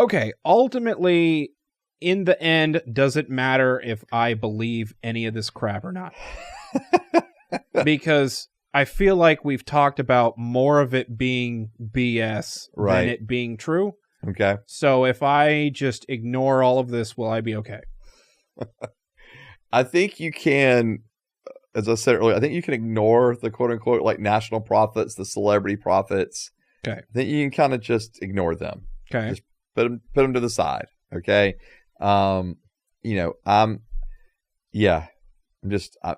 Okay, ultimately, in the end, does it matter if I believe any of this crap or not? Because I feel like we've talked about more of it being BS than it being true. Okay. So if I just ignore all of this, will I be okay? I think you can, as I said earlier, I think you can ignore the quote unquote like national prophets, the celebrity prophets. Okay. I think you can kind of just ignore them. Okay. Just put them to the side. Okay. I'm just, I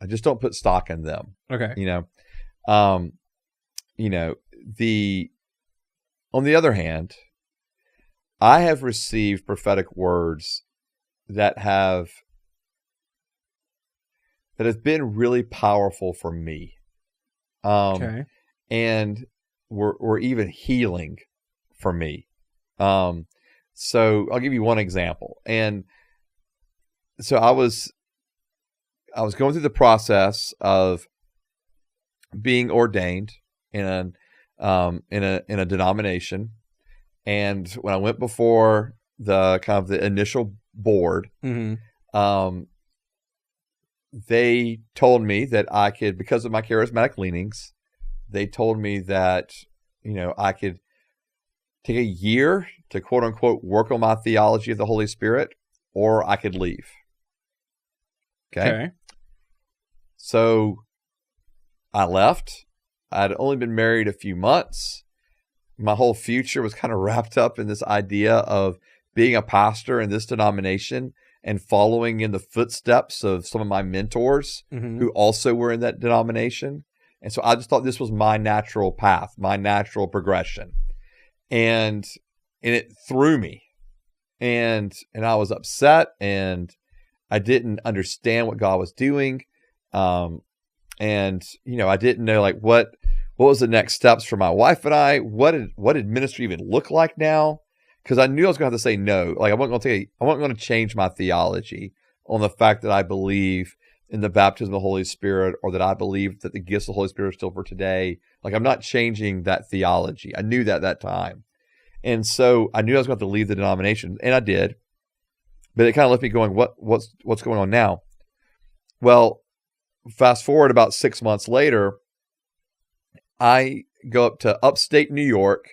just don't put stock in them. Okay. On the other hand, I have received prophetic words that have been really powerful for me. Okay. And were even healing for me. So I'll give you one example. And so I was going through the process of being ordained in a denomination. And when I went before the kind of the initial board, they told me that I could, because of my charismatic leanings, they told me that, I could take a year to quote unquote work on my theology of the Holy Spirit, or I could leave. Okay. So I left. I'd only been married a few months. My whole future was kind of wrapped up in this idea of being a pastor in this denomination and following in the footsteps of some of my mentors who also were in that denomination. And so I just thought this was my natural path, my natural progression. And it threw me. And I was upset, and I didn't understand what God was doing. I didn't know like what was the next steps for my wife and I. What did ministry even look like now? Because I knew I was going to have to say no. Like I wasn't going to change my theology on the fact that I believe in the baptism of the Holy Spirit, or that I believe that the gifts of the Holy Spirit are still for today. Like I'm not changing that theology. I knew that at that time. And so I knew I was going to have to leave the denomination, and I did. But it kind of left me going, what's going on now? Well, fast forward about 6 months later, I go up to upstate New York,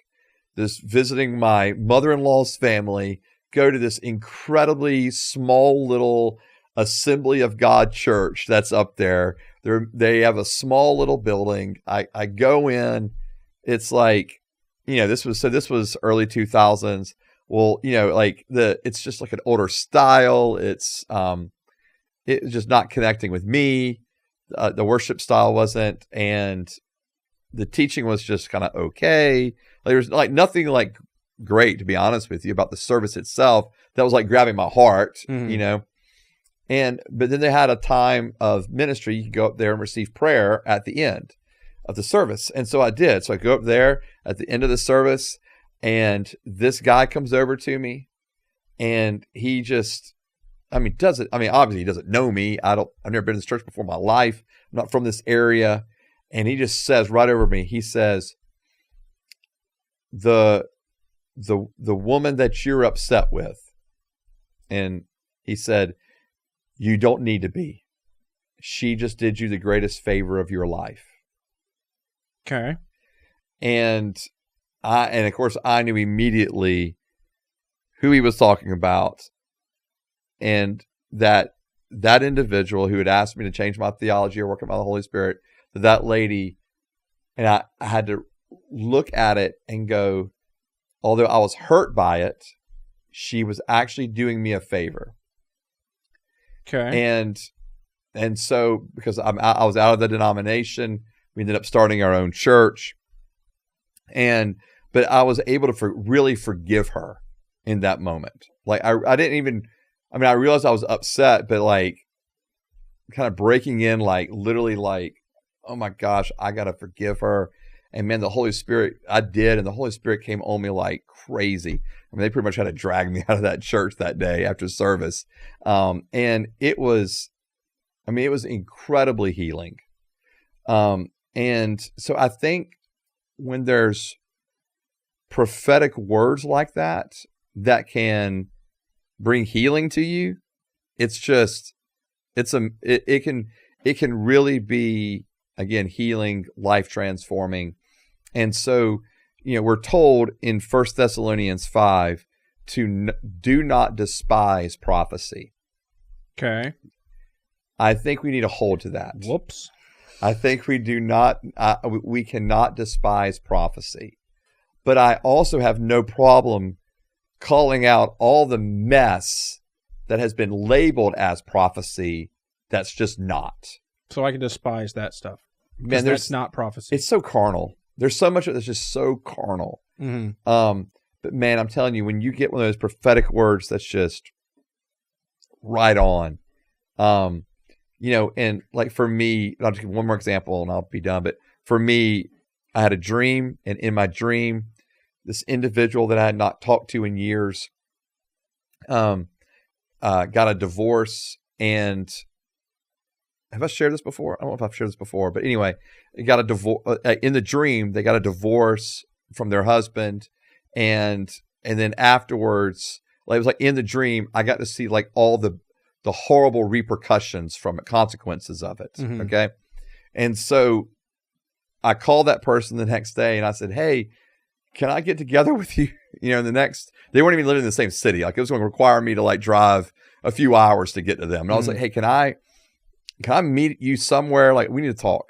visiting my mother-in-law's family, go to this incredibly small little Assembly of God church that's up there. They have a small little building. I go in. It's like, this was early 2000s. Well, it's just like an older style. It's just not connecting with me. The worship style wasn't, and the teaching was just kind of okay. There was like nothing like great, to be honest with you, about the service itself that was like grabbing my heart, But then they had a time of ministry. You could go up there and receive prayer at the end of the service. And so I did. So I go up there at the end of the service, and this guy comes over to me, and he just, obviously he doesn't know me. I've never been in this church before in my life. I'm not from this area. And he just says right over me, he says, the woman that you're upset with, and he said, you don't need to be. She just did you the greatest favor of your life. Okay. And of course I knew immediately who he was talking about, and that individual who had asked me to change my theology or work on the Holy Spirit, that lady, and I had to look at it and go, although I was hurt by it, she was actually doing me a favor. Okay. And so, because I was out of the denomination, we ended up starting our own church. But I was able to really forgive her in that moment. Like I didn't even, I realized I was upset, but like kind of breaking in, like literally like, oh my gosh, I got to forgive her. And man, the Holy Spirit, I did. And the Holy Spirit came on me like crazy. They pretty much had to drag me out of that church that day after service. And it was incredibly healing. And so I think when there's prophetic words like that can bring healing to you, it can really be, again, healing, life transforming. And so, we're told in 1 Thessalonians 5 to do not despise prophecy. Okay. I think we need to hold to that. Whoops. I think we do not, we cannot despise prophecy. But I also have no problem calling out all the mess that has been labeled as prophecy that's just not. So I can despise that stuff. Man, that's not prophecy. It's so carnal. There's so much of it that's just so carnal. Mm-hmm. But man, I'm telling you, when you get one of those prophetic words that's just right on, and like for me, I'll just give one more example and I'll be done. But for me, I had a dream, and in my dream, this individual that I had not talked to in years, got a divorce. And have I shared this before? I don't know if I've shared this before, but anyway, it got a divorce in the dream. They got a divorce from their husband, and then afterwards, like it was like in the dream, I got to see like all the horrible repercussions from it, consequences of it. Mm-hmm. Okay, and so I called that person the next day, and I said, "Hey, can I get together with you?" They weren't even living in the same city. Like it was going to require me to like drive a few hours to get to them. And I was like, "Hey, can I meet you somewhere? Like we need to talk."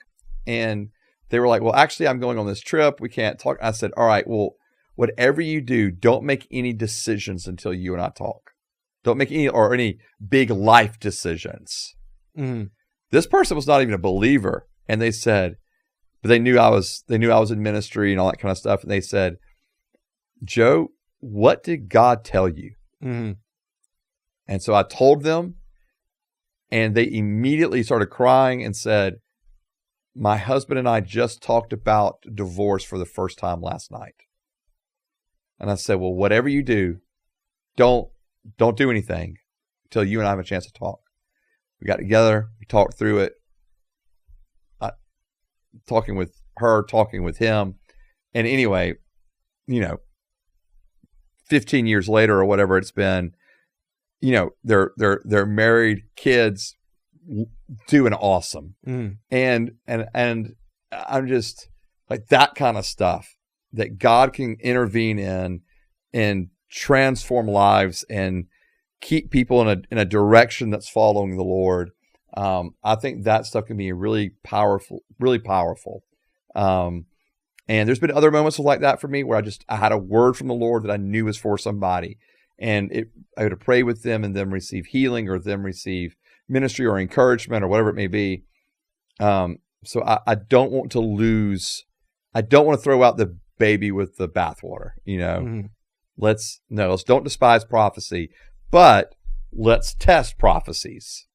And they were like, "Well, actually, I'm going on this trip. We can't talk." I said, "All right, well, whatever you do, don't make any decisions until you and I talk. Don't make any big life decisions." Mm-hmm. This person was not even a believer. And they said, but they knew I was in ministry and all that kind of stuff. And they said, "Joe, what did God tell you?" Mm-hmm. And so I told them, and they immediately started crying and said, "My husband and I just talked about divorce for the first time last night." And I said, "Well, whatever you do, don't do anything until you and I have a chance to talk." We got together, we talked through it, talking with her, talking with him. And anyway, 15 years later or whatever it's been, they're married, kids, doing awesome. Mm. And I'm just like that kind of stuff that God can intervene in and transform lives and keep people in a direction that's following the Lord. I think that stuff can be really powerful, really powerful. And there's been other moments like that for me where I had a word from the Lord that I knew was for somebody, and I would pray with them and them receive healing or them receive ministry or encouragement or whatever it may be. So I don't want to throw out the baby with the bathwater, Mm-hmm. Let's don't despise prophecy, but let's test prophecies.